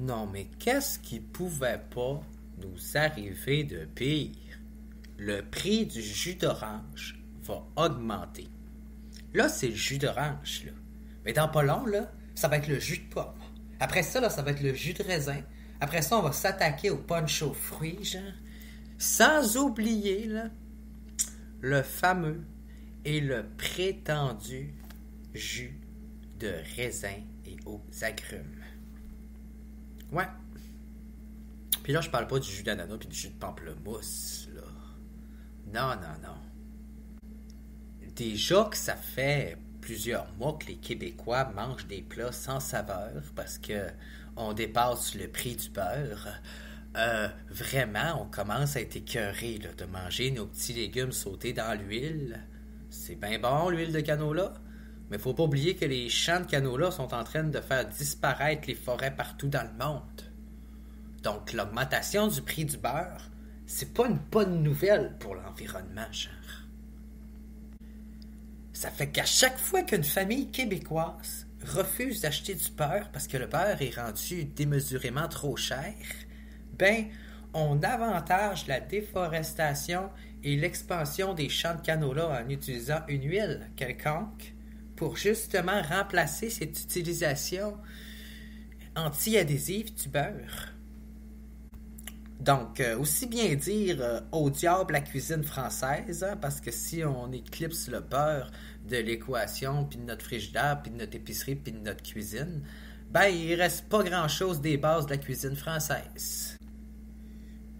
Non, mais qu'est-ce qui pouvait pas nous arriver de pire? Le prix du jus d'orange va augmenter. Là, c'est le jus d'orange, là. Mais dans pas long, là, ça va être le jus de pomme. Après ça, là, ça va être le jus de raisin. Après ça, on va s'attaquer au punch aux fruits, genre. Sans oublier, là, le fameux et le prétendu jus de raisin et aux agrumes. Ouais. Puis là, je parle pas du jus d'ananas puis du jus de pamplemousse, là. Non, non, non. Déjà que ça fait plusieurs mois que les Québécois mangent des plats sans saveur parce que on dépasse le prix du beurre. Vraiment, on commence à être écœuré là, de manger nos petits légumes sautés dans l'huile. C'est bien bon, l'huile de canola. Mais faut pas oublier que les champs de canola sont en train de faire disparaître les forêts partout dans le monde. Donc, l'augmentation du prix du beurre, c'est pas une bonne nouvelle pour l'environnement, genre. Ça fait qu'à chaque fois qu'une famille québécoise refuse d'acheter du beurre parce que le beurre est rendu démesurément trop cher, ben, on avantage la déforestation et l'expansion des champs de canola en utilisant une huile quelconque pour justement remplacer cette utilisation anti-adhésive du beurre. Donc, aussi bien dire au diable la cuisine française, hein, parce que si on éclipse le beurre de l'équation, puis de notre frigidaire, puis de notre épicerie, puis de notre cuisine, ben, il reste pas grand-chose des bases de la cuisine française.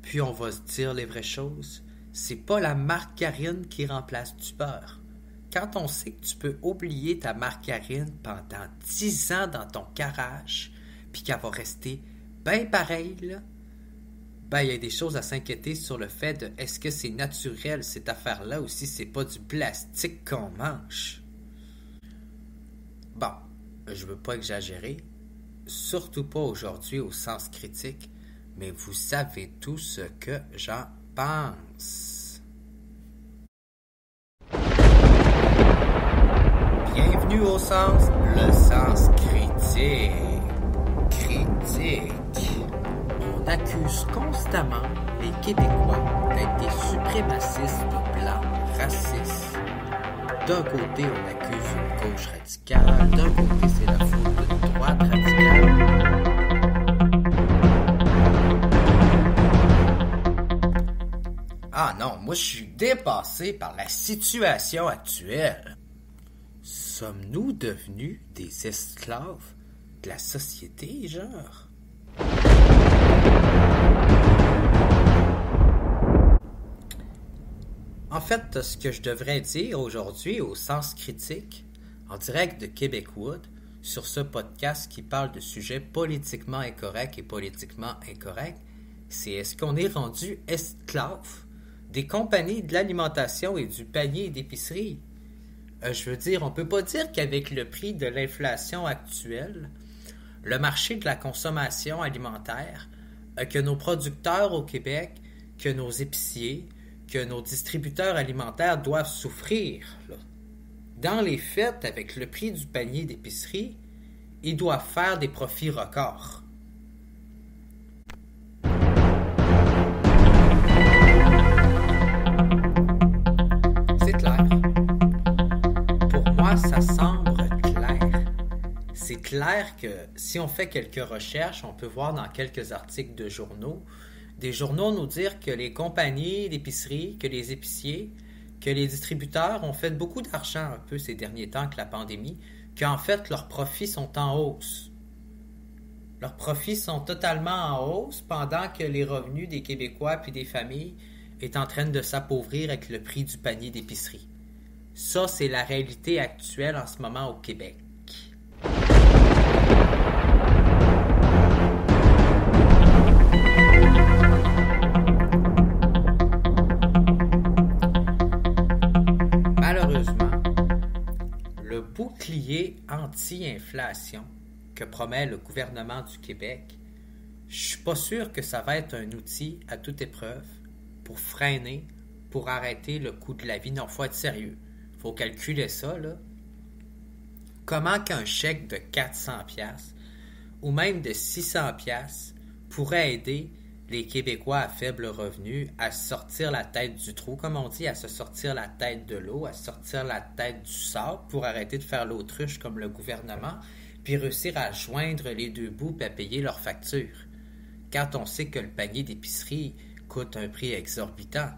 Puis on va se dire les vraies choses, c'est pas la margarine qui remplace du beurre. Quand on sait que tu peux oublier ta margarine pendant 10 ans dans ton garage, puis qu'elle va rester bien pareille, là, ben, il y a des choses à s'inquiéter sur le fait de est-ce que c'est naturel cette affaire-là ou si c'est pas du plastique qu'on mange. Bon, je veux pas exagérer, surtout pas aujourd'hui au sens critique, mais vous savez tout ce que j'en pense. Bienvenue au sens, le sens critique. Critique. On accuse constamment les Québécois d'être des suprémacistes blancs, racistes. D'un côté, on accuse une gauche radicale, d'un côté, c'est la faute d'une droite radicale. Ah non, moi je suis dépassé par la situation actuelle. Sommes-nous devenus des esclaves de la société, genre? En fait, ce que je devrais dire aujourd'hui au sens critique, en direct de Québecwood, sur ce podcast qui parle de sujets politiquement incorrects et politiquement incorrects, c'est est-ce qu'on est rendu esclave des compagnies de l'alimentation et du panier d'épicerie? Je veux dire, on peut pas dire qu'avec le prix de l'inflation actuelle, le marché de la consommation alimentaire, que nos producteurs au Québec, que nos épiciers, que nos distributeurs alimentaires doivent souffrir. Là. Dans les faits, avec le prix du panier d'épicerie, ils doivent faire des profits records. C'est clair. Pour moi, ça semble clair. C'est clair que si on fait quelques recherches, on peut voir dans quelques articles de journaux, des journaux nous dire que les compagnies d'épicerie, que les épiciers, que les distributeurs ont fait beaucoup d'argent un peu ces derniers temps avec la pandémie, qu'en fait leurs profits sont en hausse. Leurs profits sont totalement en hausse pendant que les revenus des Québécois puis des familles est en train de s'appauvrir avec le prix du panier d'épicerie. Ça, c'est la réalité actuelle en ce moment au Québec. Malheureusement, le bouclier anti-inflation que promet le gouvernement du Québec, je suis pas sûr que ça va être un outil à toute épreuve pour freiner, pour arrêter le coût de la vie. Non, faut être sérieux. Faut calculer ça, là. Comment qu'un chèque de 400$ ou même de 600 pièces pourrait aider les Québécois à faible revenu à sortir la tête du trou, comme on dit, à se sortir la tête de l'eau, à sortir la tête du sable pour arrêter de faire l'autruche comme le gouvernement, puis réussir à joindre les deux bouts et à payer leurs factures. Quand on sait que le panier d'épicerie coûte un prix exorbitant,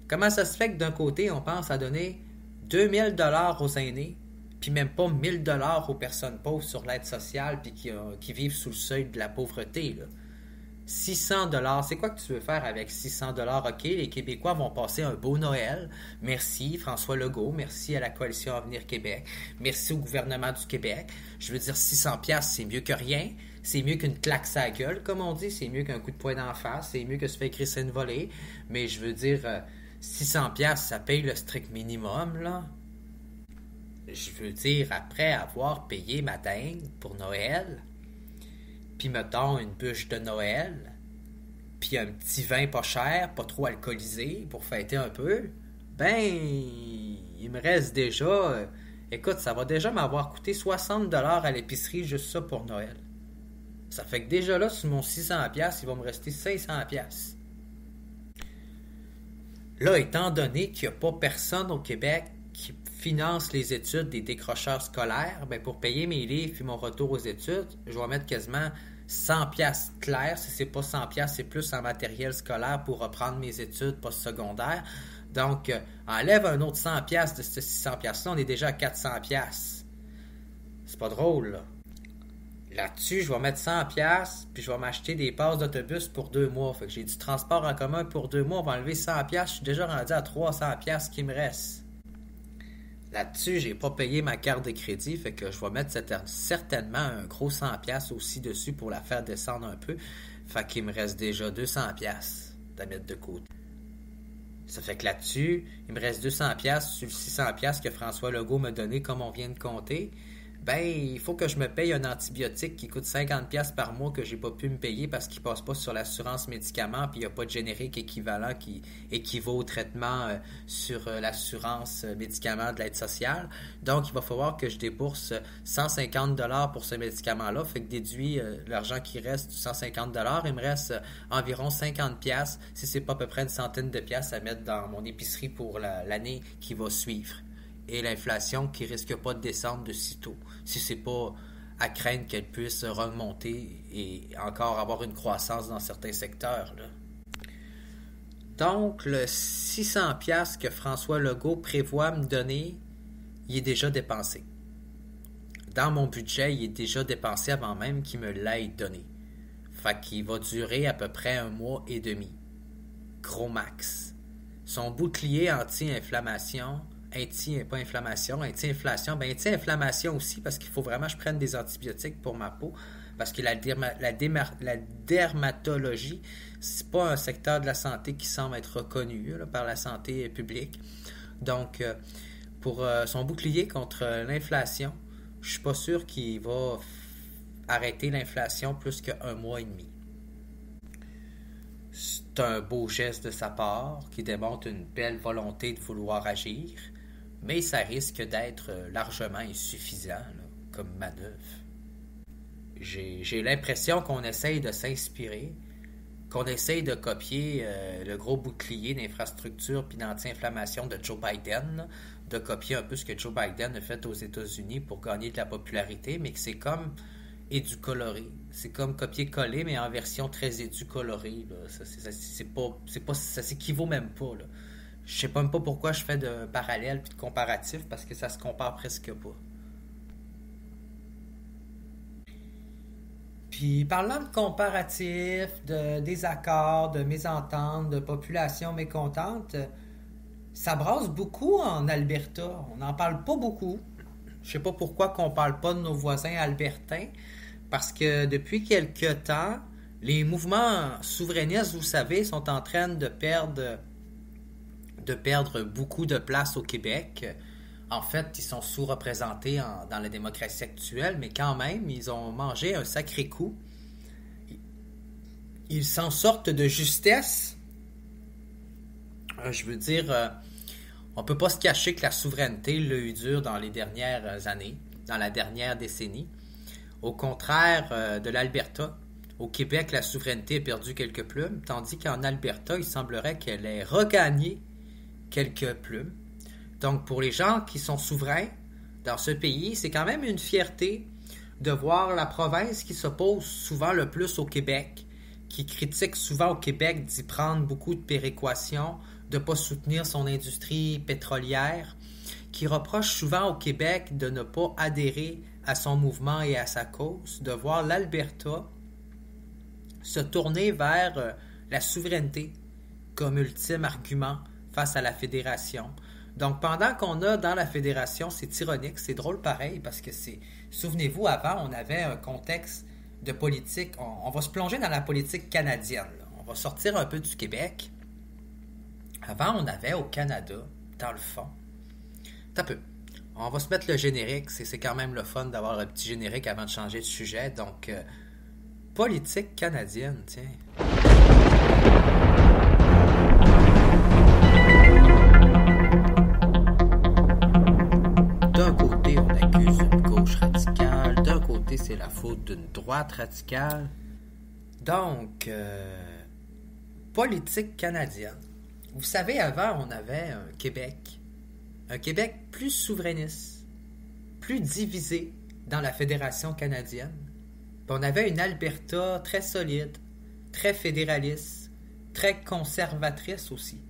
comment ça se fait que d'un côté, on pense à donner 2000 $ aux aînés, puis même pas 1000 $ aux personnes pauvres sur l'aide sociale puis qui vivent sous le seuil de la pauvreté, là? 600 $, c'est quoi que tu veux faire avec 600 $? OK, les Québécois vont passer un beau Noël. Merci François Legault, merci à la Coalition Avenir Québec, merci au gouvernement du Québec. Je veux dire, 600 $, c'est mieux que rien. C'est mieux qu'une claque à la gueule, comme on dit. C'est mieux qu'un coup de poing d'en face. C'est mieux que se faire crisser une volée. Mais je veux dire, 600 $, ça paye le strict minimum, là. Je veux dire, après avoir payé ma dinde pour Noël, puis mettons une bûche de Noël, puis un petit vin pas cher, pas trop alcoolisé, pour fêter un peu, ben, il me reste déjà... écoute, ça va déjà m'avoir coûté 60 $ à l'épicerie, juste ça pour Noël. Ça fait que déjà là, sur mon 600 $, il va me rester 500 $. Là, étant donné qu'il n'y a pas personne au Québec qui finance les études des décrocheurs scolaires, ben pour payer mes livres et mon retour aux études, je vais mettre quasiment 100 $ clair. Si c'est pas 100 $, c'est plus en matériel scolaire pour reprendre mes études postsecondaires. Donc, enlève un autre 100 $ de ces 600 $-là, on est déjà à 400 $. C'est pas drôle, là. Là-dessus, je vais mettre 100 $, puis je vais m'acheter des passes d'autobus pour 2 mois. Fait que j'ai du transport en commun pour 2 mois, on va enlever 100 $, je suis déjà rendu à 300 $ qui me reste. Là-dessus, j'ai pas payé ma carte de crédit, fait que je vais mettre certainement un gros 100 $ aussi dessus pour la faire descendre un peu. Fait qu'il me reste déjà 200 $ à mettre de côté. Ça fait que là-dessus, il me reste 200 $ sur le 600 $ que François Legault m'a donné comme on vient de compter. Ben, il faut que je me paye un antibiotique qui coûte 50 $ par mois que j'ai pas pu me payer parce qu'il passe pas sur l'assurance médicaments puis il n'y a pas de générique équivalent qui équivaut au traitement sur l'assurance médicaments de l'aide sociale. Donc, il va falloir que je débourse 150 $ pour ce médicament-là. Fait que déduit l'argent qui reste du 150 $, il me reste environ 50 $, si c'est pas à peu près une centaine de piastres à mettre dans mon épicerie pour l'année qui va suivre. Et l'inflation qui risque pas de descendre de sitôt, si c'est pas à craindre qu'elle puisse remonter et encore avoir une croissance dans certains secteurs, là. Donc, le 600 $ que François Legault prévoit me donner, il est déjà dépensé. Dans mon budget, il est déjà dépensé avant même qu'il me l'ait donné. Fait qu'il va durer à peu près 1 mois et demi. Gros max. Son bouclier anti-inflammation... anti-inflation, ben anti-inflammation aussi, parce qu'il faut vraiment que je prenne des antibiotiques pour ma peau, parce que la dermatologie, c'est pas un secteur de la santé qui semble être reconnu là, par la santé publique. Donc, pour son bouclier contre l'inflation, je suis pas sûr qu'il va arrêter l'inflation plus qu'un mois et demi. C'est un beau geste de sa part qui démontre une belle volonté de vouloir agir, mais ça risque d'être largement insuffisant là, comme manœuvre. J'ai l'impression qu'on essaye de s'inspirer, qu'on essaye de copier le gros bouclier d'infrastructure puis d'anti-inflammation de Joe Biden, là, de copier un peu ce que Joe Biden a fait aux États-Unis pour gagner de la popularité, mais que c'est comme éducoloré. C'est comme copier-coller, mais en version très éducolorée. Ça s'équivaut même pas. Là. Je sais même pas pourquoi je fais de parallèles puis de comparatifs, parce que ça se compare presque pas. Puis parlant de comparatifs, de désaccords, de mésententes, de populations mécontentes, ça brasse beaucoup en Alberta. On n'en parle pas beaucoup. Je sais pas pourquoi qu'on parle pas de nos voisins albertains, parce que depuis quelque temps, les mouvements souverainistes, vous savez, sont en train de perdre beaucoup de place au Québec. En fait, ils sont sous-représentés dans la démocratie actuelle, mais quand même, ils ont mangé un sacré coup. Ils s'en sortent de justesse. Je veux dire, on peut pas se cacher que la souveraineté l'a eu dur dans les dernières années, dans la dernière décennie. Au contraire de l'Alberta, au Québec, la souveraineté a perdu quelques plumes, tandis qu'en Alberta, il semblerait qu'elle ait regagné quelques plumes. Donc, pour les gens qui sont souverains dans ce pays, c'est quand même une fierté de voir la province qui s'oppose souvent le plus au Québec, qui critique souvent au Québec d'y prendre beaucoup de péréquations, de ne pas soutenir son industrie pétrolière, qui reproche souvent au Québec de ne pas adhérer à son mouvement et à sa cause, de voir l'Alberta se tourner vers la souveraineté comme ultime argument face à la fédération. Donc pendant qu'on a dans la fédération, c'est ironique, c'est drôle pareil, parce que souvenez-vous, avant, on avait un contexte de politique, on va se plonger dans la politique canadienne, là. On va sortir un peu du Québec. Avant, on avait au Canada, dans le fond, un peu. On va se mettre le générique, c'est quand même le fun d'avoir un petit générique avant de changer de sujet. Donc, politique canadienne, tiens. D'un côté, on accuse une gauche radicale, d'un côté, c'est la faute d'une droite radicale. Donc, politique canadienne. Vous savez, avant, on avait un Québec plus souverainiste, plus divisé dans la Fédération canadienne. Puis on avait une Alberta très solide, très fédéraliste, très conservatrice aussi.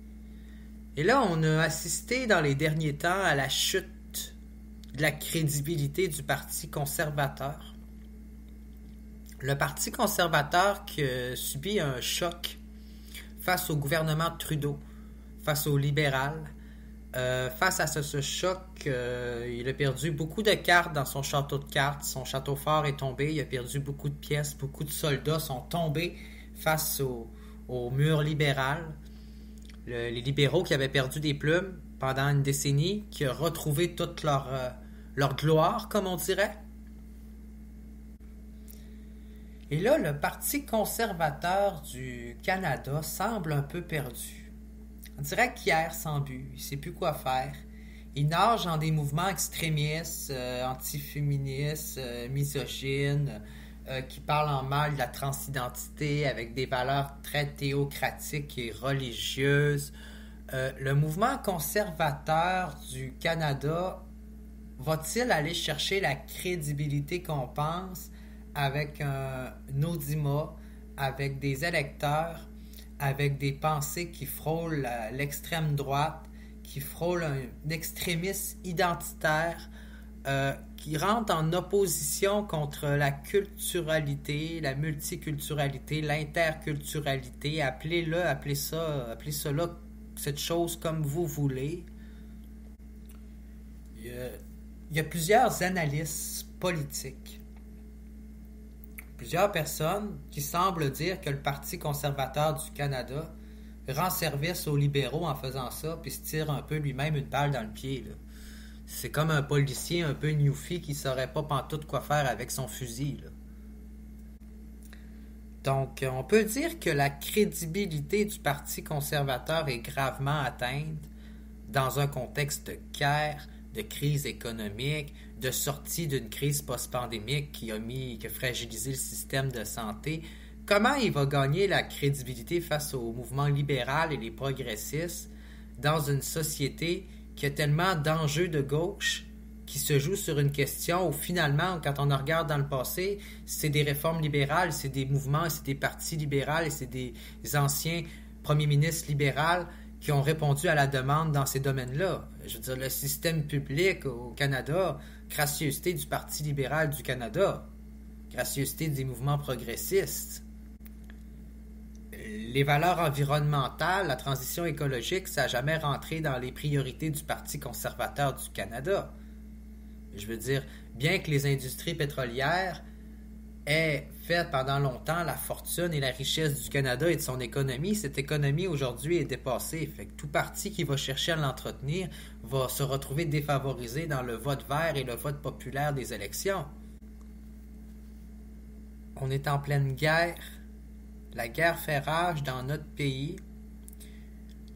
Et là, on a assisté dans les derniers temps à la chute de la crédibilité du Parti conservateur. Le Parti conservateur qui a subi un choc face au gouvernement de Trudeau, face au libéral. Face à ce choc, il a perdu beaucoup de cartes dans son château de cartes. Son château fort est tombé. Il a perdu beaucoup de pièces. Beaucoup de soldats sont tombés face au mur libéral. Les libéraux qui avaient perdu des plumes pendant une décennie, qui ont retrouvé toute leur gloire, comme on dirait. Et là, le Parti conservateur du Canada semble un peu perdu. On dirait qu'il erre sans but, il ne sait plus quoi faire. Il nage dans des mouvements extrémistes, antiféministes, misogynes, qui parlent en mal de la transidentité avec des valeurs très théocratiques et religieuses. Le mouvement conservateur du Canada va-t-il aller chercher la crédibilité qu'on pense avec un audimat, avec des électeurs, avec des pensées qui frôlent l'extrême droite, qui frôlent un extrémisme identitaire, qui rentre en opposition contre la culturalité, la multiculturalité, l'interculturalité, appelez cela cette chose comme vous voulez. Il y a plusieurs analystes politiques, plusieurs personnes qui semblent dire que le Parti conservateur du Canada rend service aux libéraux en faisant ça, puis se tire un peu lui-même une balle dans le pied, là. C'est comme un policier un peu newfie qui saurait pas pantoute quoi faire avec son fusil, là. Donc, on peut dire que la crédibilité du Parti conservateur est gravement atteinte dans un contexte de guerre, de crise économique, de sortie d'une crise post-pandémique qui a fragilisé le système de santé. Comment il va gagner la crédibilité face au mouvement libéral et les progressistes dans une société qui a tellement d'enjeux de gauche qui se jouent sur une question où finalement, quand on regarde dans le passé, c'est des réformes libérales, c'est des mouvements, c'est des partis libéraux et c'est des anciens premiers ministres libéraux qui ont répondu à la demande dans ces domaines-là. Je veux dire, le système public au Canada, gracieuseté du Parti libéral du Canada, gracieuseté des mouvements progressistes. Les valeurs environnementales, la transition écologique, ça n'a jamais rentré dans les priorités du Parti conservateur du Canada. Je veux dire, bien que les industries pétrolières aient fait pendant longtemps la fortune et la richesse du Canada et de son économie, cette économie aujourd'hui est dépassée. Fait que tout parti qui va chercher à l'entretenir va se retrouver défavorisé dans le vote vert et le vote populaire des élections. On est en pleine guerre. La guerre fait rage dans notre pays.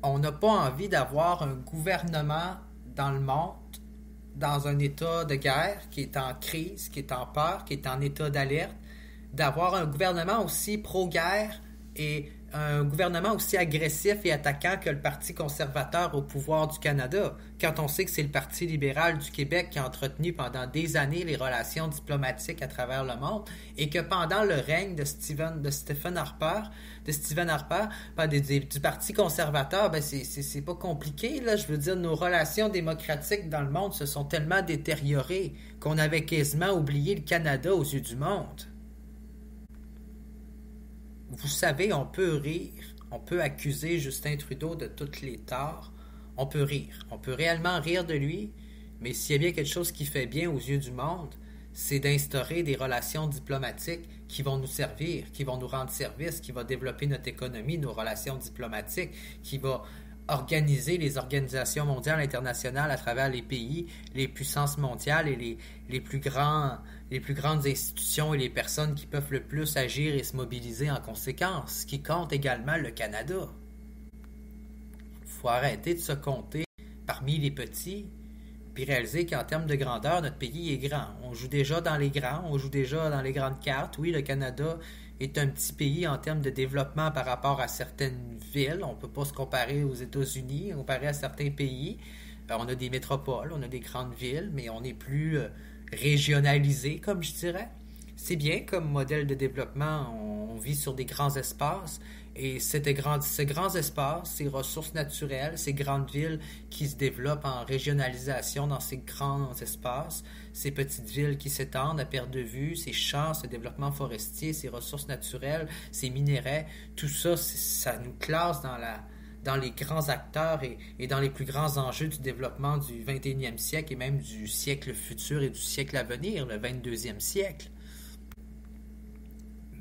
On n'a pas envie d'avoir un gouvernement dans le monde dans un état de guerre, qui est en crise, qui est en peur, qui est en état d'alerte, d'avoir un gouvernement aussi pro-guerre et un gouvernement aussi agressif et attaquant que le Parti conservateur au pouvoir du Canada, quand on sait que c'est le Parti libéral du Québec qui a entretenu pendant des années les relations diplomatiques à travers le monde et que pendant le règne de Stephen Harper, du Parti conservateur, ben c'est pas compliqué, là. Je veux dire, nos relations démocratiques dans le monde se sont tellement détériorées qu'on avait quasiment oublié le Canada aux yeux du monde. Vous savez, on peut rire, on peut accuser Justin Trudeau de tous les torts, on peut rire, on peut réellement rire de lui, mais s'il y a bien quelque chose qui fait bien aux yeux du monde, c'est d'instaurer des relations diplomatiques qui vont nous servir, qui vont nous rendre service, qui va développer notre économie, nos relations diplomatiques, qui va organiser les organisations mondiales internationales à travers les pays, les puissances mondiales et les plus grandes institutions et les personnes qui peuvent le plus agir et se mobiliser en conséquence, ce qui compte également le Canada. Il faut arrêter de se compter parmi les petits, puis réaliser qu'en termes de grandeur, notre pays est grand. On joue déjà dans les grands, on joue déjà dans les grandes cartes. Oui, le Canada est un petit pays en termes de développement par rapport à certaines villes. On ne peut pas se comparer aux États-Unis, comparer à certains pays. On a des métropoles, on a des grandes villes, mais on est plus régionalisé, comme je dirais. C'est bien comme modèle de développement. On vit sur des grands espaces et ces grands espaces, ces ressources naturelles, ces grandes villes qui se développent en régionalisation dans ces grands espaces, ces petites villes qui s'étendent à perte de vue, ces champs, ce développement forestier, ces ressources naturelles, ces minéraux, tout ça, ça nous classe dans les grands acteurs et dans les plus grands enjeux du développement du 21e siècle et même du siècle futur et du siècle à venir, le 22e siècle.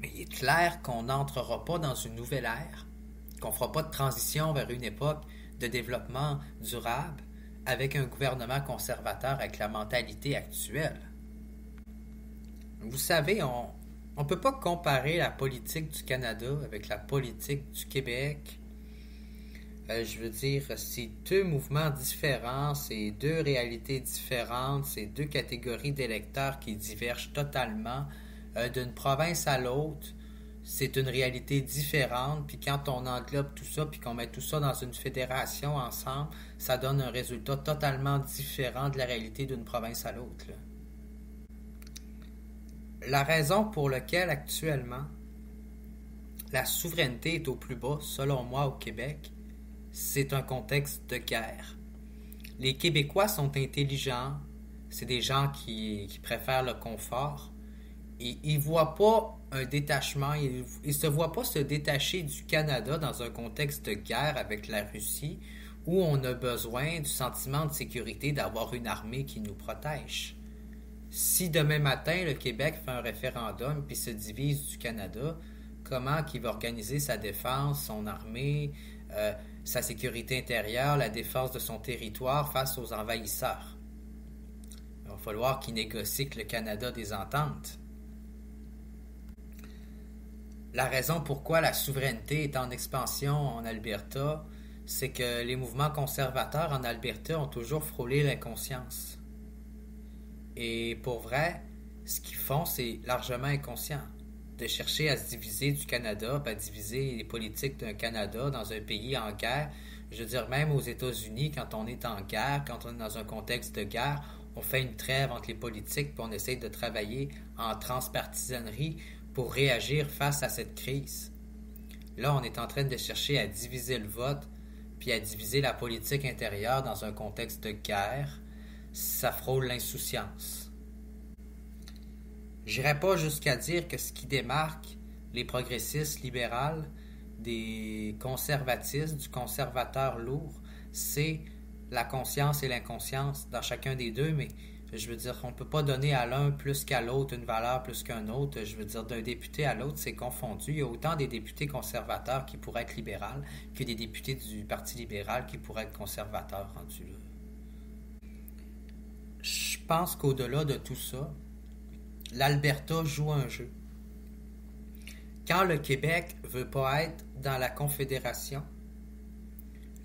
Mais il est clair qu'on n'entrera pas dans une nouvelle ère, qu'on ne fera pas de transition vers une époque de développement durable avec un gouvernement conservateur avec la mentalité actuelle. Vous savez, on ne peut pas comparer la politique du Canada avec la politique du Québec. Je veux dire, c'est deux mouvements différents, c'est deux réalités différentes, c'est deux catégories d'électeurs qui divergent totalement. D'une province à l'autre, c'est une réalité différente, puis quand on englobe tout ça, puis qu'on met tout ça dans une fédération ensemble, ça donne un résultat totalement différent de la réalité d'une province à l'autre, là. La raison pour laquelle actuellement la souveraineté est au plus bas, selon moi, au Québec, c'est un contexte de guerre. Les Québécois sont intelligents, c'est des gens qui préfèrent le confort, et ils ne voient pas un détachement, ils ne se voient pas se détacher du Canada dans un contexte de guerre avec la Russie, où on a besoin du sentiment de sécurité d'avoir une armée qui nous protège. Si demain matin, le Québec fait un référendum puis se divise du Canada, comment qu'il va organiser sa défense, son armée, sa sécurité intérieure, la défense de son territoire face aux envahisseurs? Il va falloir qu'il négocie avec le Canada des ententes. La raison pourquoi la souveraineté est en expansion en Alberta, c'est que les mouvements conservateurs en Alberta ont toujours frôlé l'inconscience. Et pour vrai, ce qu'ils font, c'est largement inconscient. De chercher à se diviser du Canada, à diviser les politiques d'un Canada dans un pays en guerre. Je veux dire, même aux États-Unis, quand on est en guerre, quand on est dans un contexte de guerre, on fait une trêve entre les politiques puis on essaye de travailler en transpartisanerie pour réagir face à cette crise. Là, on est en train de chercher à diviser le vote puis à diviser la politique intérieure dans un contexte de guerre. Ça frôle l'insouciance. J'irais pas jusqu'à dire que ce qui démarque les progressistes libérales des conservatistes, du conservateur lourd, c'est la conscience et l'inconscience dans chacun des deux, mais je veux dire, on ne peut pas donner à l'un plus qu'à l'autre une valeur plus qu'un autre. Je veux dire, d'un député à l'autre, c'est confondu. Il y a autant des députés conservateurs qui pourraient être libéraux que des députés du Parti libéral qui pourraient être conservateurs rendus là. Je pense qu'au-delà de tout ça, l'Alberta joue un jeu. Quand le Québec ne veut pas être dans la Confédération,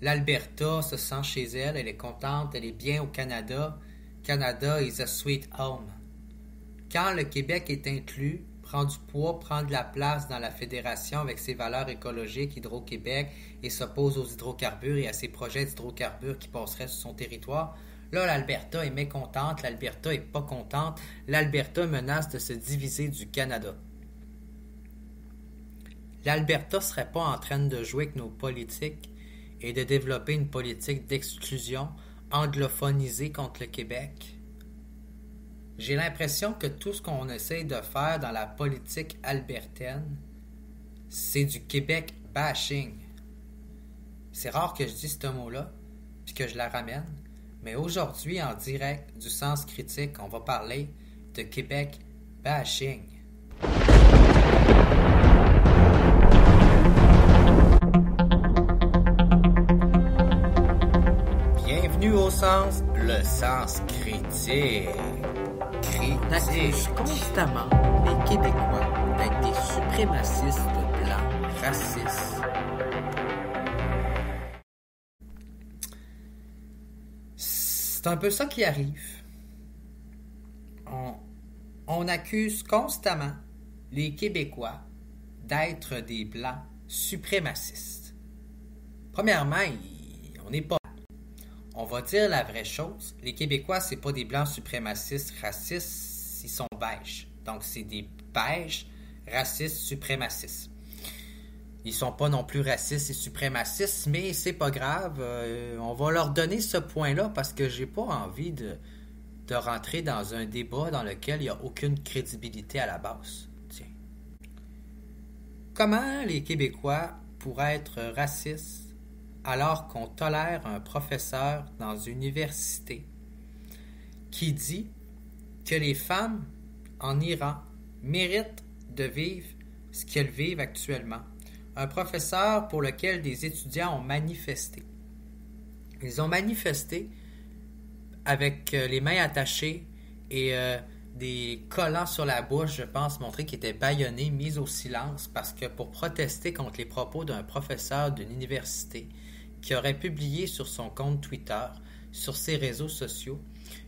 l'Alberta se sent chez elle, elle est contente, elle est bien au Canada, Canada is a sweet home. Quand le Québec est inclus, prend du poids, prend de la place dans la fédération avec ses valeurs écologiques Hydro-Québec et s'oppose aux hydrocarbures et à ses projets d'hydrocarbures qui passeraient sur son territoire, là, l'Alberta est mécontente, l'Alberta est pas contente, l'Alberta menace de se diviser du Canada. L'Alberta serait pas en train de jouer avec nos politiques et de développer une politique d'exclusion anglophonisée contre le Québec. J'ai l'impression que tout ce qu'on essaye de faire dans la politique albertaine, c'est du Québec bashing. C'est rare que je dise ce mot-là, puis que je la ramène, mais aujourd'hui, en direct du Sens Critique, on va parler de Québec bashing. Bienvenue au Sens, le Sens Critique. On accuse constamment les Québécois d'être des suprémacistes blancs racistes. C'est un peu ça qui arrive. On accuse constamment les Québécois d'être des blancs suprémacistes. Premièrement, on n'est pas. On va dire la vraie chose. Les Québécois, c'est pas des blancs suprémacistes racistes, ils sont beiges. Donc, c'est des beiges racistes suprémacistes. Ils sont pas non plus racistes et suprémacistes, mais c'est pas grave. On va leur donner ce point-là parce que j'ai pas envie de rentrer dans un débat dans lequel il n'y a aucune crédibilité à la base. Tiens. Comment les Québécois pourraient être racistes alors qu'on tolère un professeur dans une université qui dit que les femmes en Iran méritent de vivre ce qu'elles vivent actuellement. Un professeur pour lequel des étudiants ont manifesté. Ils ont manifesté avec les mains attachées et des collants sur la bouche, je pense, montrer qu'ils étaient bâillonnés, mis au silence, parce que pour protester contre les propos d'un professeur d'une université qui aurait publié sur son compte Twitter, sur ses réseaux sociaux,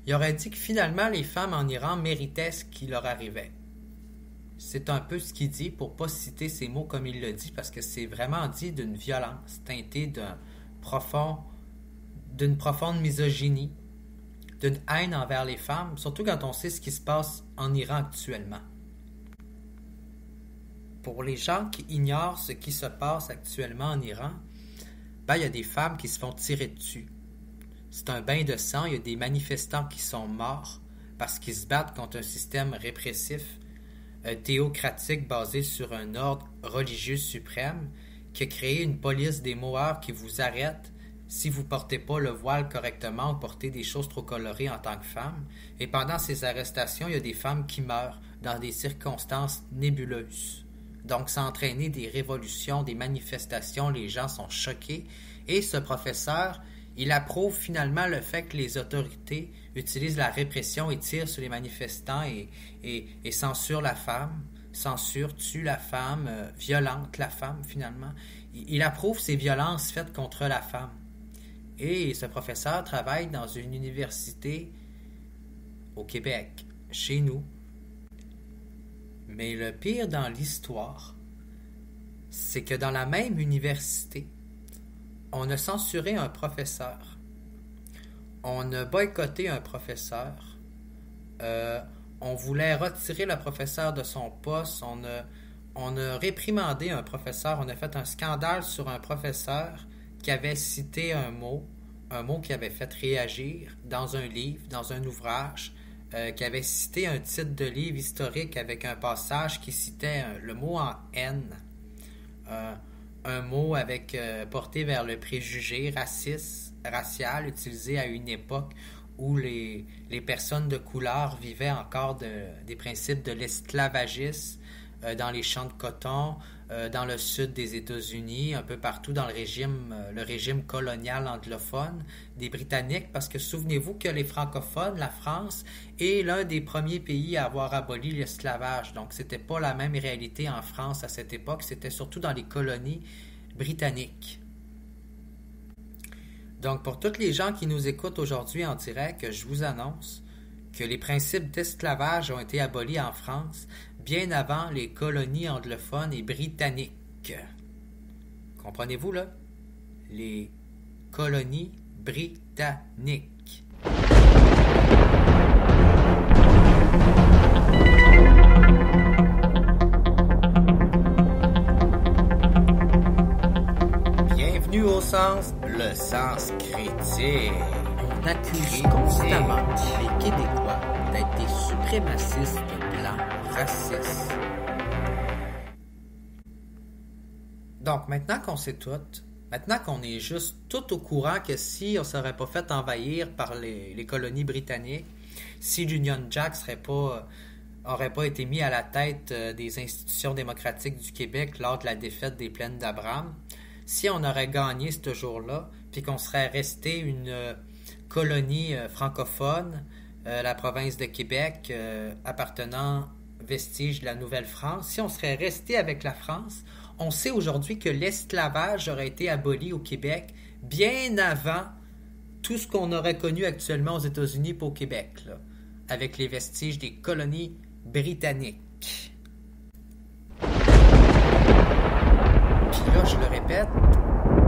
il aurait dit que finalement les femmes en Iran méritaient ce qui leur arrivait. C'est un peu ce qu'il dit, pour pas citer ces mots comme il le dit, parce que c'est vraiment dit d'une violence teintée d'une profonde misogynie, d'une haine envers les femmes, surtout quand on sait ce qui se passe en Iran actuellement. Pour les gens qui ignorent ce qui se passe actuellement en Iran, il y a des femmes qui se font tirer dessus. C'est un bain de sang, il y a des manifestants qui sont morts parce qu'ils se battent contre un système répressif, théocratique basé sur un ordre religieux suprême qui a créé une police des Mohawks qui vous arrête si vous ne portez pas le voile correctement ou portez des choses trop colorées en tant que femme. Et pendant ces arrestations, il y a des femmes qui meurent dans des circonstances nébuleuses. Donc, ça a entraîné des révolutions, des manifestations, les gens sont choqués. Et ce professeur, il approuve finalement le fait que les autorités utilisent la répression et tirent sur les manifestants et censurent la femme, tuent la femme, violentent la femme finalement. Il approuve ces violences faites contre la femme. Et ce professeur travaille dans une université au Québec, chez nous. Mais le pire dans l'histoire, c'est que dans la même université, on a censuré un professeur, on a boycotté un professeur, on voulait retirer le professeur de son poste, on a réprimandé un professeur, on a fait un scandale sur un professeur qui avait cité un mot qui avait fait réagir dans un livre, dans un ouvrage, qui avait cité un titre de livre historique avec un passage qui citait le mot en haine, un mot porté vers le préjugé racial utilisé à une époque où les personnes de couleur vivaient encore des principes de l'esclavagisme dans les champs de coton, dans le sud des États-Unis, un peu partout dans le régime colonial anglophone des Britanniques, parce que souvenez-vous que les francophones, la France, est l'un des premiers pays à avoir aboli l'esclavage. Donc, c'était pas la même réalité en France à cette époque, c'était surtout dans les colonies britanniques. Donc, pour tous les gens qui nous écoutent aujourd'hui en direct, je vous annonce que les principes d'esclavage ont été abolis en France bien avant les colonies anglophones et britanniques. Comprenez-vous, là? Les colonies britanniques. Bienvenue au sens, le sens critique. On accuse constamment les Québécois d'être des suprémacistes blancs racistes. Donc, maintenant qu'on sait tout, maintenant qu'on est juste tout au courant que si on ne serait pas fait envahir par les colonies britanniques, si l'Union Jack aurait pas été mis à la tête des institutions démocratiques du Québec lors de la défaite des Plaines d'Abraham, si on aurait gagné ce jour-là, puis qu'on serait resté une colonie francophone, la province de Québec appartenant vestige de la Nouvelle-France, si on serait resté avec la France, on sait aujourd'hui que l'esclavage aurait été aboli au Québec bien avant tout ce qu'on aurait connu actuellement aux États-Unis et au Québec, là, avec les vestiges des colonies britanniques. Puis là, je le répète,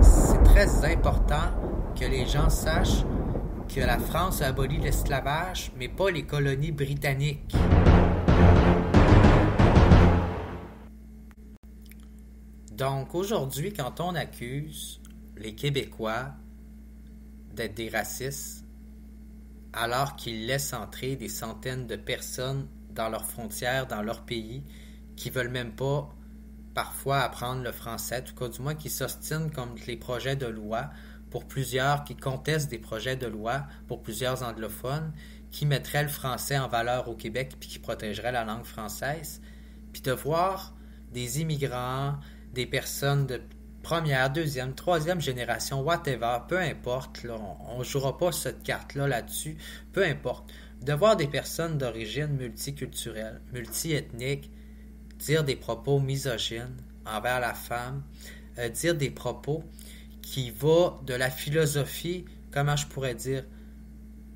c'est très important que les gens sachent que la France a aboli l'esclavage, mais pas les colonies britanniques. Donc aujourd'hui, quand on accuse les Québécois d'être des racistes, alors qu'ils laissent entrer des centaines de personnes dans leurs frontières, dans leur pays, qui veulent même pas parfois apprendre le français, tout cas du moins qui s'ostinent contre les projets de loi pour plusieurs, qui contestent des projets de loi pour plusieurs anglophones, qui mettraient le français en valeur au Québec puis qui protégeraient la langue française, puis de voir des immigrants, des personnes de première, deuxième, troisième génération, whatever, peu importe, là, on ne jouera pas cette carte-là là-dessus, peu importe. De voir des personnes d'origine multiculturelle, multiethnique, dire des propos misogynes envers la femme, dire des propos qui vont de la philosophie, comment je pourrais dire,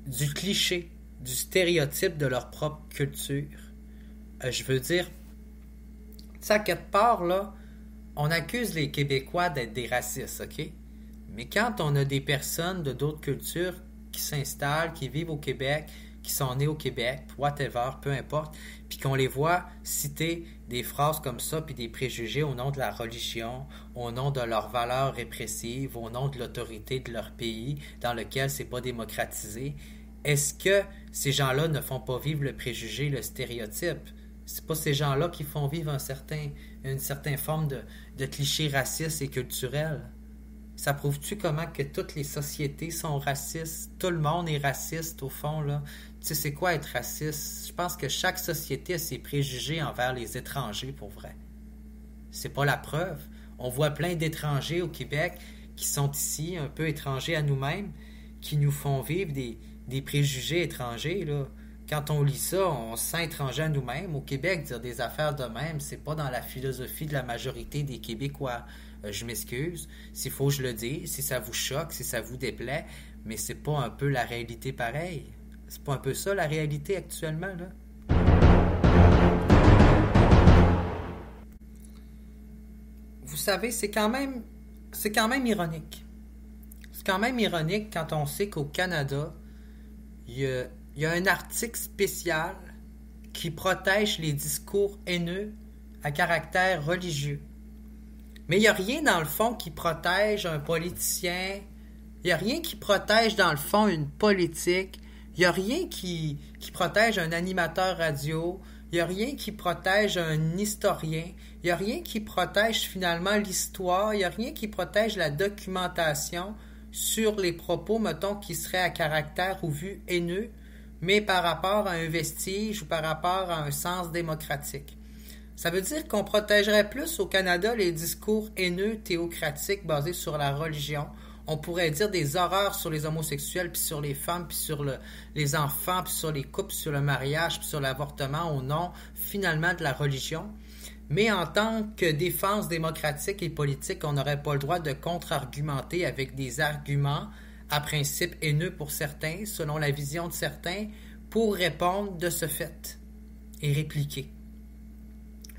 du cliché, du stéréotype de leur propre culture. Je veux dire, ça, quelque part, là, on accuse les Québécois d'être des racistes, OK? Mais quand on a des personnes de d'autres cultures qui s'installent, qui vivent au Québec, qui sont nés au Québec, whatever, peu importe, puis qu'on les voit citer des phrases comme ça, puis des préjugés au nom de la religion, au nom de leurs valeurs répressives, au nom de l'autorité de leur pays, dans lequel c'est pas démocratisé, est-ce que ces gens-là ne font pas vivre le préjugé, le stéréotype? C'est pas ces gens-là qui font vivre une certaine forme de cliché raciste et culturel. Ça prouve-tu comment que toutes les sociétés sont racistes? Tout le monde est raciste, au fond, là. Tu sais, c'est quoi être raciste? Je pense que chaque société a ses préjugés envers les étrangers, pour vrai. C'est pas la preuve. On voit plein d'étrangers au Québec qui sont ici, un peu étrangers à nous-mêmes, qui nous font vivre des préjugés étrangers, là. Quand on lit ça, on se sent étranger à nous-mêmes. Au Québec, dire des affaires de même, c'est pas dans la philosophie de la majorité des Québécois. Je m'excuse, s'il faut que je le dise, si ça vous choque, si ça vous déplaît, mais c'est pas un peu la réalité pareille. C'est pas un peu ça la réalité actuellement, là? Vous savez, c'est quand même ironique. C'est quand même ironique quand on sait qu'au Canada, il y a un article spécial qui protège les discours haineux à caractère religieux. Mais il n'y a rien dans le fond qui protège un politicien, il n'y a rien qui protège dans le fond une politique, il n'y a rien qui protège un animateur radio, il n'y a rien qui protège un historien, il n'y a rien qui protège finalement l'histoire, il n'y a rien qui protège la documentation sur les propos, mettons, qui seraient à caractère ou vu haineux, mais par rapport à un vestige ou par rapport à un sens démocratique. Ça veut dire qu'on protégerait plus au Canada les discours haineux, théocratiques, basés sur la religion. On pourrait dire des horreurs sur les homosexuels, puis sur les femmes, puis sur les enfants, puis sur les couples, puis sur le mariage, puis sur l'avortement, au nom, finalement, de la religion. Mais en tant que défense démocratique et politique, on n'aurait pas le droit de contre-argumenter avec des arguments à principe haineux pour certains, selon la vision de certains, pour répondre de ce fait et répliquer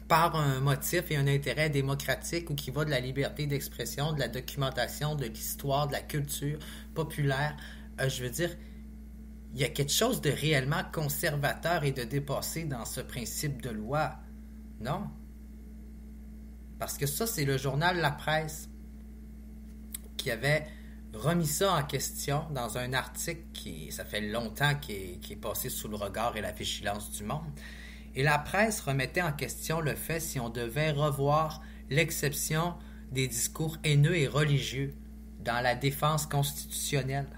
par un motif et un intérêt démocratique ou qui va de la liberté d'expression, de la documentation, de l'histoire, de la culture populaire. Je veux dire, il y a quelque chose de réellement conservateur et de dépassé dans ce principe de loi. Non. Parce que ça, c'est le journal La Presse qui avait remis ça en question dans un article ça fait longtemps qui est passé sous le regard et la vigilance du monde. Et la presse remettait en question le fait si on devait revoir l'exception des discours haineux et religieux dans la défense constitutionnelle.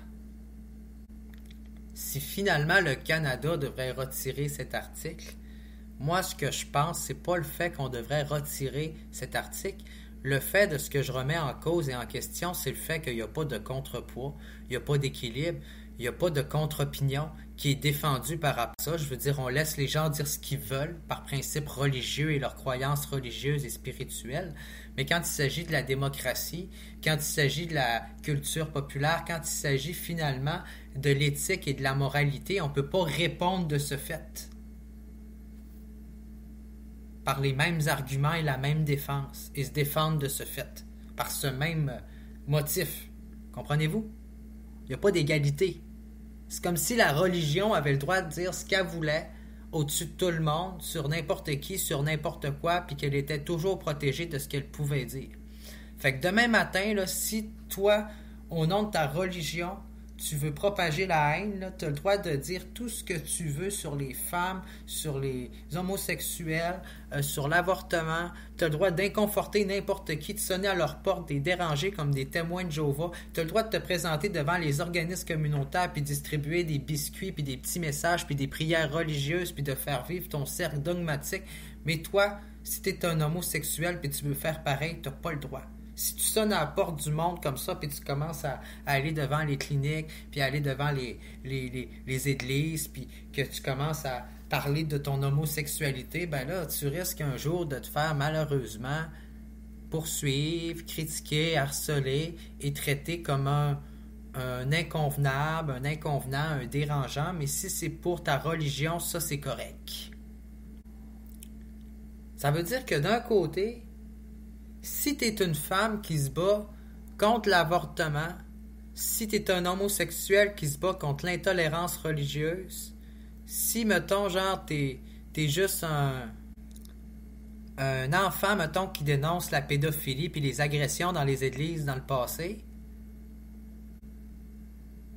Si finalement le Canada devrait retirer cet article, moi ce que je pense, c'est pas le fait qu'on devrait retirer cet article. Le fait de ce que je remets en cause et en question, c'est le fait qu'il n'y a pas de contrepoids, il n'y a pas d'équilibre, il n'y a pas de contre-opinion qui est défendue par rapport à ça. Je veux dire, on laisse les gens dire ce qu'ils veulent par principe religieux et leurs croyances religieuses et spirituelles. Mais quand il s'agit de la démocratie, quand il s'agit de la culture populaire, quand il s'agit finalement de l'éthique et de la moralité, on ne peut pas répondre de ce fait par les mêmes arguments et la même défense, et se défendre de ce fait, par ce même motif. Comprenez-vous? Il n'y a pas d'égalité. C'est comme si la religion avait le droit de dire ce qu'elle voulait au-dessus de tout le monde, sur n'importe qui, sur n'importe quoi, puis qu'elle était toujours protégée de ce qu'elle pouvait dire. Fait que demain matin, là, si toi, au nom de ta religion, tu veux propager la haine, tu as le droit de dire tout ce que tu veux sur les femmes, sur les homosexuels, sur l'avortement. Tu as le droit d'inconforter n'importe qui, de sonner à leur porte, de les déranger comme des témoins de Jéhovah. Tu as le droit de te présenter devant les organismes communautaires puis distribuer des biscuits, puis des petits messages, puis des prières religieuses, puis de faire vivre ton cercle dogmatique. Mais toi, si tu es un homosexuel puis tu veux faire pareil, tu n'as pas le droit. Si tu sonnes à la porte du monde comme ça, puis tu commences à aller devant les cliniques, puis à aller devant les églises, puis que tu commences à parler de ton homosexualité, ben là, tu risques un jour de te faire malheureusement poursuivre, critiquer, harceler et traiter comme un inconvenable, un inconvenant, un dérangeant. Mais si c'est pour ta religion, ça c'est correct. Ça veut dire que d'un côté, si tu es une femme qui se bat contre l'avortement, si tu es un homosexuel qui se bat contre l'intolérance religieuse, si, mettons, genre, t'es juste un enfant, mettons, qui dénonce la pédophilie puis les agressions dans les églises dans le passé,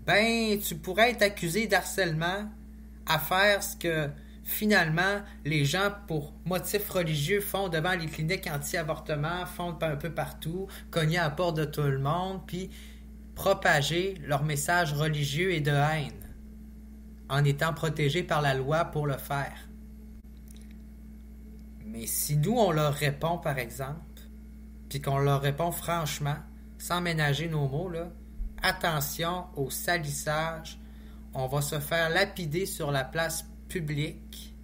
ben, tu pourrais être accusé d'harcèlement à faire ce que finalement, les gens, pour motifs religieux, font devant les cliniques anti-avortement, font un peu partout, cogner à la porte de tout le monde, puis propager leur message religieux et de haine, en étant protégés par la loi pour le faire. Mais si nous, on leur répond, par exemple, puis qu'on leur répond franchement, sans ménager nos mots, là, attention au salissage, on va se faire lapider sur la place public,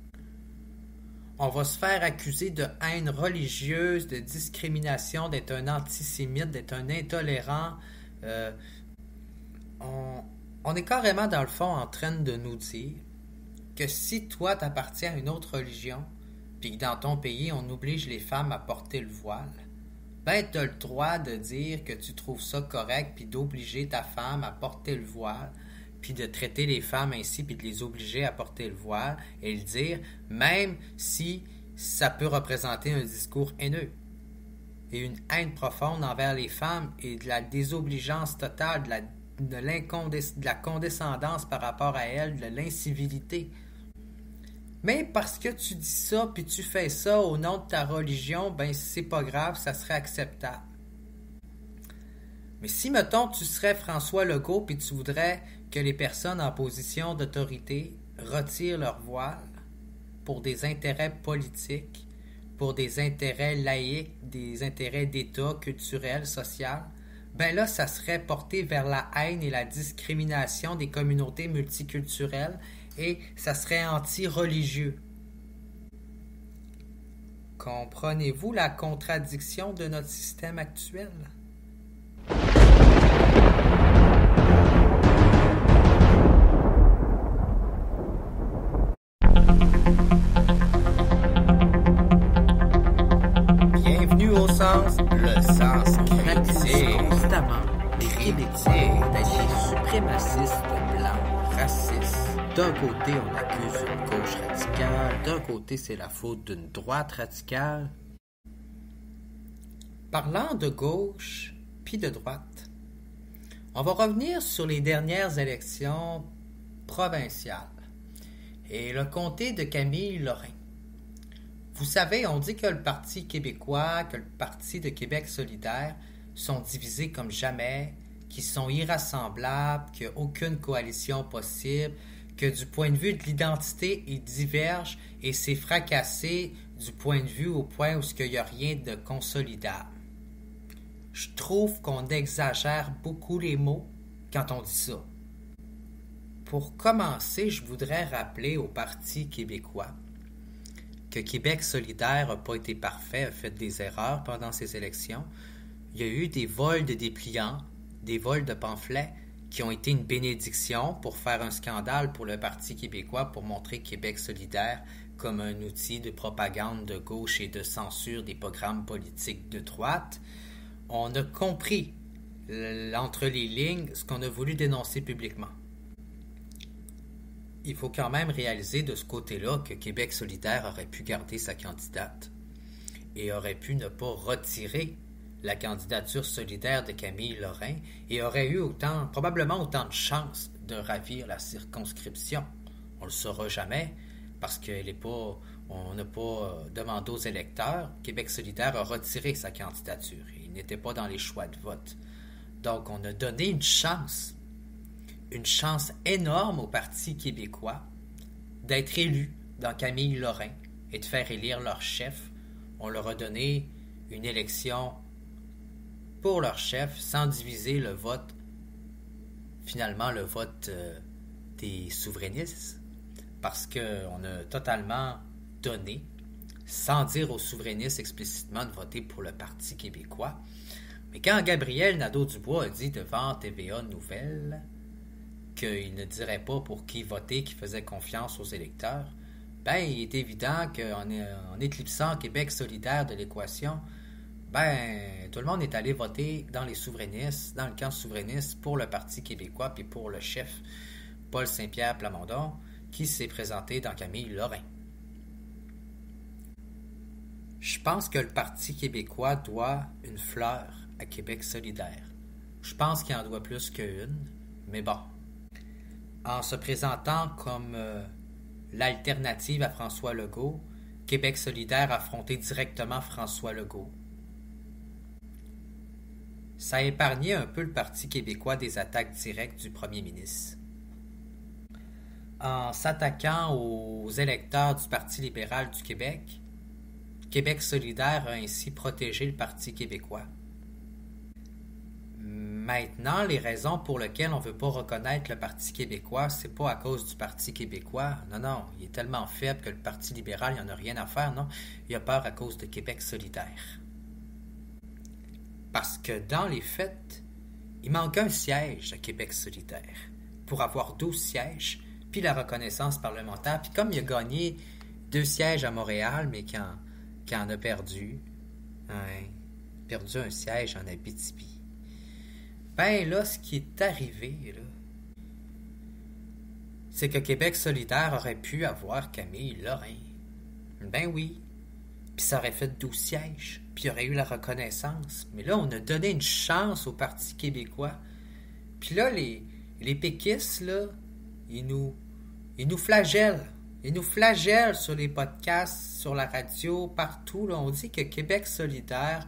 on va se faire accuser de haine religieuse, de discrimination, d'être un antisémite, d'être un intolérant. On est carrément dans le fond en train de nous dire que si toi t'appartiens à une autre religion, puis que dans ton pays on oblige les femmes à porter le voile, ben tu as le droit de dire que tu trouves ça correct, puis d'obliger ta femme à porter le voile, puis de traiter les femmes ainsi, puis de les obliger à porter le voile, et le dire, même si ça peut représenter un discours haineux, et une haine profonde envers les femmes, et de la désobligeance totale, de la condescendance par rapport à elles, de l'incivilité. Mais parce que tu dis ça, puis tu fais ça au nom de ta religion, ben c'est pas grave, ça serait acceptable. Mais si, mettons, tu serais François Legault, puis tu voudrais que les personnes en position d'autorité retirent leur voile pour des intérêts politiques, pour des intérêts laïques, des intérêts d'État, culturels, sociaux, ben là, ça serait porté vers la haine et la discrimination des communautés multiculturelles et ça serait anti-religieux. Comprenez-vous la contradiction de notre système actuel? sens Critique constamment les Québécois d'être d'être suprémacistes blancs, racistes. D'un côté, on accuse une gauche radicale, d'un côté, c'est la faute d'une droite radicale. Parlant de gauche puis de droite, on va revenir sur les dernières élections provinciales et le comté de Camille Lorrain. Vous savez, on dit que le Parti québécois, que le Parti de Québec solidaire sont divisés comme jamais, qu'ils sont irrassemblables, qu'il n'y a aucune coalition possible, que du point de vue de l'identité, ils divergent et c'est fracassé du point de vue au point où il n'y a rien de consolidable. Je trouve qu'on exagère beaucoup les mots quand on dit ça. Pour commencer, je voudrais rappeler au Parti québécois que Québec solidaire n'a pas été parfait, a fait des erreurs pendant ces élections. Il y a eu des vols de dépliants, des vols de pamphlets qui ont été une bénédiction pour faire un scandale pour le Parti québécois, pour montrer Québec solidaire comme un outil de propagande de gauche et de censure des programmes politiques de droite. On a compris entre les lignes ce qu'on a voulu dénoncer publiquement. Il faut quand même réaliser de ce côté-là que Québec solidaire aurait pu garder sa candidate et aurait pu ne pas retirer la candidature solidaire de Camille Lorrain et aurait eu probablement autant de chances de ravir la circonscription. On ne le saura jamais parce on n'a pas demandé aux électeurs. Québec solidaire a retiré sa candidature. Il n'était pas dans les choix de vote. Donc, on a donné une chance énorme au Parti québécois d'être élu dans Camille Lorrain et de faire élire leur chef. On leur a donné une élection pour leur chef sans diviser le vote, finalement le vote des souverainistes, parce qu'on a totalement donné, sans dire aux souverainistes explicitement de voter pour le Parti québécois. Mais quand Gabriel Nadeau-Dubois a dit devant TVA Nouvelles qu'il ne dirait pas pour qui voter, qu'il faisait confiance aux électeurs, il est évident qu'en éclipsant Québec solidaire de l'équation, tout le monde est allé voter dans les souverainistes, dans le camp souverainiste pour le Parti québécois puis pour le chef Paul Saint-Pierre Plamondon qui s'est présenté dans Camille Lorrain. Je pense que le Parti québécois doit une fleur à Québec solidaire. Je pense qu'il en doit plus qu'une, mais bon. En se présentant comme l'alternative à François Legault, Québec solidaire a affronté directement François Legault. Ça a épargné un peu le Parti québécois des attaques directes du premier ministre. En s'attaquant aux électeurs du Parti libéral du Québec, Québec solidaire a ainsi protégé le Parti québécois. Maintenant, les raisons pour lesquelles on ne veut pas reconnaître le Parti québécois, c'est pas à cause du Parti québécois. Non, il est tellement faible que le Parti libéral, il n'y en a rien à faire, non. Il a peur à cause de Québec solidaire. Parce que dans les faits, il manque un siège à Québec solidaire pour avoir 12 sièges, puis la reconnaissance parlementaire. Puis comme il a gagné 2 sièges à Montréal, mais qui en a perdu un siège en Abitibi. Là, ce qui est arrivé, là, c'est que Québec solidaire aurait pu avoir Camille Lorrain. Oui. Puis ça aurait fait 12 sièges, puis il y aurait eu la reconnaissance. Mais là, on a donné une chance au Parti québécois. Puis là, les péquistes, là, ils nous flagellent. Ils nous flagellent sur les podcasts, sur la radio, partout. Là, on dit que Québec solidaire,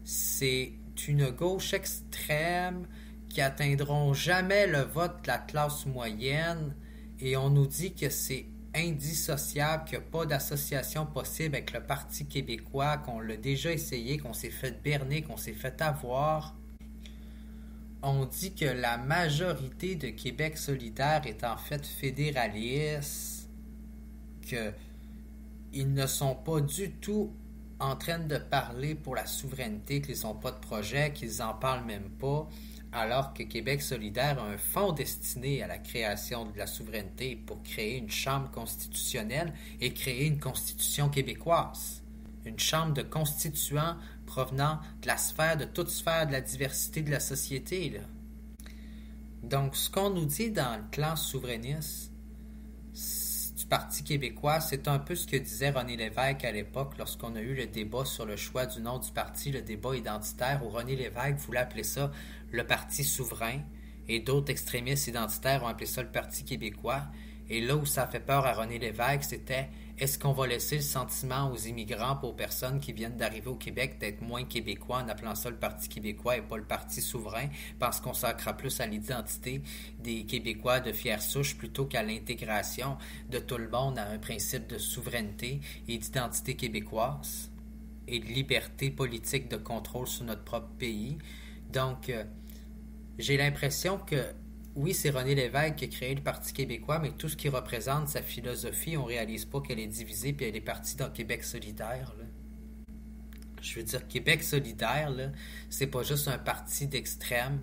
c'est une gauche extrême qui atteindront jamais le vote de la classe moyenne. Et on nous dit que c'est indissociable, qu'il n'y a pas d'association possible avec le Parti québécois, qu'on l'a déjà essayé, qu'on s'est fait berner, qu'on s'est fait avoir. On dit que la majorité de Québec solidaire est en fait fédéraliste, qu'ils ne sont pas du tout en train de parler pour la souveraineté, qu'ils n'ont pas de projet, qu'ils n'en parlent même pas, alors que Québec solidaire a un fonds destiné à la création de la souveraineté pour créer une chambre constitutionnelle et créer une constitution québécoise. Une chambre de constituants provenant de toute sphère de la diversité de la société, là. Donc, ce qu'on nous dit dans le clan souverainiste du Parti québécois, c'est un peu ce que disait René Lévesque à l'époque lorsqu'on a eu le débat sur le choix du nom du parti, le débat identitaire, où René Lévesque voulait appeler ça le Parti souverain, et d'autres extrémistes identitaires ont appelé ça le Parti québécois. Et là où ça fait peur à René Lévesque, c'était est-ce qu'on va laisser le sentiment aux immigrants, aux personnes qui viennent d'arriver au Québec, d'être moins québécois en appelant ça le Parti québécois et pas le Parti souverain, parce qu'on s'accroît plus à l'identité des Québécois de fière souche plutôt qu'à l'intégration de tout le monde à un principe de souveraineté et d'identité québécoise et de liberté politique de contrôle sur notre propre pays. Donc, j'ai l'impression que oui, c'est René Lévesque qui a créé le Parti québécois, mais tout ce qui représente sa philosophie, on réalise pas qu'elle est divisée puis elle est partie dans Québec solidaire, là. Je veux dire, Québec solidaire, là, c'est pas juste un parti d'extrême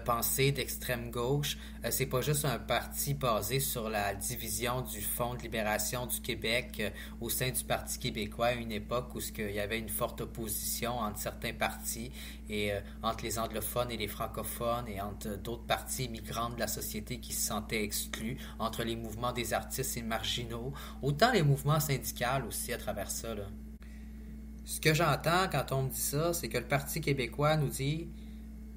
pensée, d'extrême gauche. C'est pas juste un parti basé sur la division du Fonds de libération du Québec au sein du Parti québécois à une époque où il y avait une forte opposition entre certains partis et entre les anglophones et les francophones et entre d'autres partis migrants de la société qui se sentaient exclus, entre les mouvements des artistes et marginaux, autant les mouvements syndicaux aussi à travers ça, là. Ce que j'entends quand on me dit ça, c'est que le Parti québécois nous dit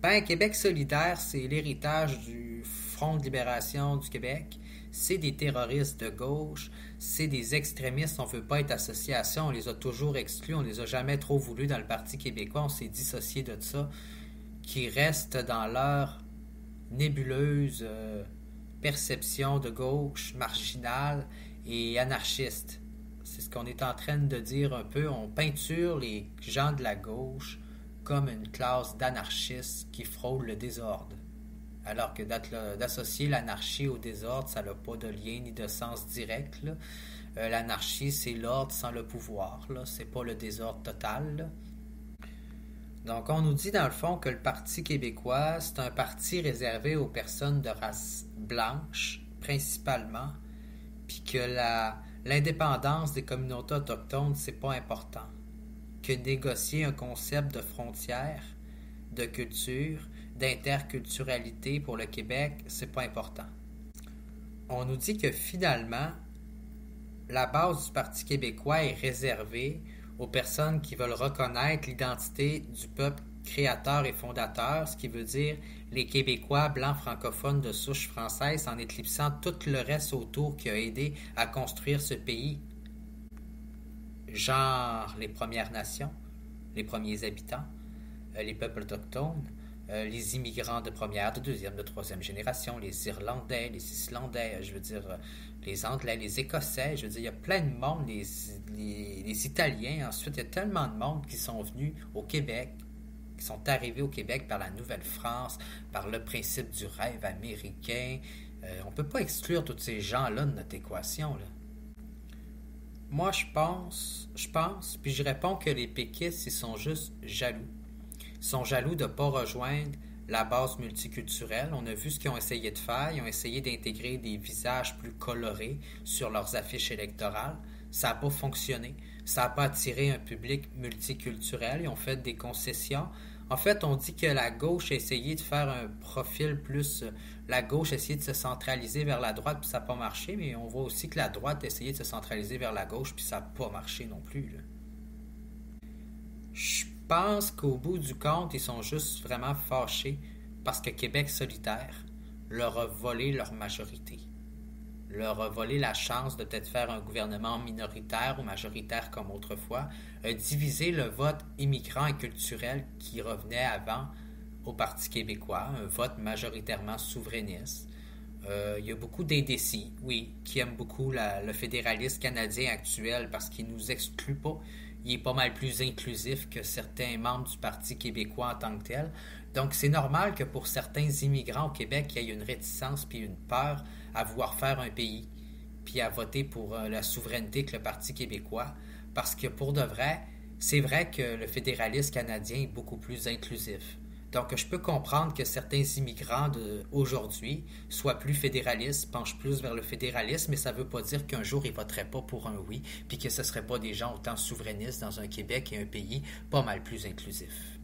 ben, Québec solidaire, c'est l'héritage du Front de libération du Québec, c'est des terroristes de gauche, c'est des extrémistes, on ne veut pas être associé à ça, on les a toujours exclus, on les a jamais trop voulu dans le Parti québécois, on s'est dissocié de ça, qui restent dans leur nébuleuse perception de gauche, marginale et anarchiste. C'est ce qu'on est en train de dire un peu. On peinture les gens de la gauche comme une classe d'anarchistes qui frôlent le désordre. Alors que d'associer l'anarchie au désordre, ça n'a pas de lien ni de sens direct, là. L'anarchie, c'est l'ordre sans le pouvoir, là. C'est pas le désordre total, là. Donc, on nous dit dans le fond que le Parti québécois, c'est un parti réservé aux personnes de race blanche, principalement, puis que l'indépendance des communautés autochtones, c'est pas important. Que négocier un concept de frontières, de culture, d'interculturalité pour le Québec, c'est pas important. On nous dit que finalement, la base du Parti québécois est réservée aux personnes qui veulent reconnaître l'identité du peuple créateur et fondateur, ce qui veut dire les Québécois blancs francophones de souche française en éclipsant tout le reste autour qui a aidé à construire ce pays. Genre les Premières Nations, les premiers habitants, les peuples autochtones, les immigrants de première, de deuxième, de troisième génération, les Irlandais, les Islandais, je veux dire, les Anglais, les Écossais, je veux dire, il y a plein de monde, les Italiens, ensuite, il y a tellement de monde qui sont venus au Québec, qui sont arrivés au Québec par la Nouvelle-France, par le principe du rêve américain. On ne peut pas exclure tous ces gens-là de notre équation, là. Moi, je pense, puis je réponds que les péquistes, ils sont juste jaloux. Ils sont jaloux de ne pas rejoindre la base multiculturelle. On a vu ce qu'ils ont essayé de faire. Ils ont essayé d'intégrer des visages plus colorés sur leurs affiches électorales. Ça n'a pas fonctionné. Ça n'a pas attiré un public multiculturel. Ils ont fait des concessions. En fait, on dit que la gauche a essayé de faire un profil plus... La gauche a essayé de se centraliser vers la droite, puis ça n'a pas marché, mais on voit aussi que la droite a essayé de se centraliser vers la gauche, puis ça n'a pas marché non plus, là. Je pense qu'au bout du compte, ils sont juste vraiment fâchés parce que Québec solidaire leur a volé leur majorité. Leur a volé la chance de peut-être faire un gouvernement minoritaire ou majoritaire comme autrefois, a divisé le vote immigrant et culturel qui revenait avant au Parti québécois, un vote majoritairement souverainiste. Il y a beaucoup d'indécis, oui, qui aiment beaucoup le fédéralisme canadien actuel parce qu'il ne nous exclut pas. Il est pas mal plus inclusif que certains membres du Parti québécois en tant que tel. Donc, c'est normal que pour certains immigrants au Québec, il y ait une réticence puis une peur à vouloir faire un pays, puis à voter pour la souveraineté que le Parti québécois, parce que pour de vrai, c'est vrai que le fédéralisme canadien est beaucoup plus inclusif. Donc, je peux comprendre que certains immigrants aujourd'hui soient plus fédéralistes, penchent plus vers le fédéralisme, mais ça ne veut pas dire qu'un jour, ils ne voteraient pas pour un oui, puis que ce ne seraient pas des gens autant souverainistes dans un Québec et un pays pas mal plus inclusif.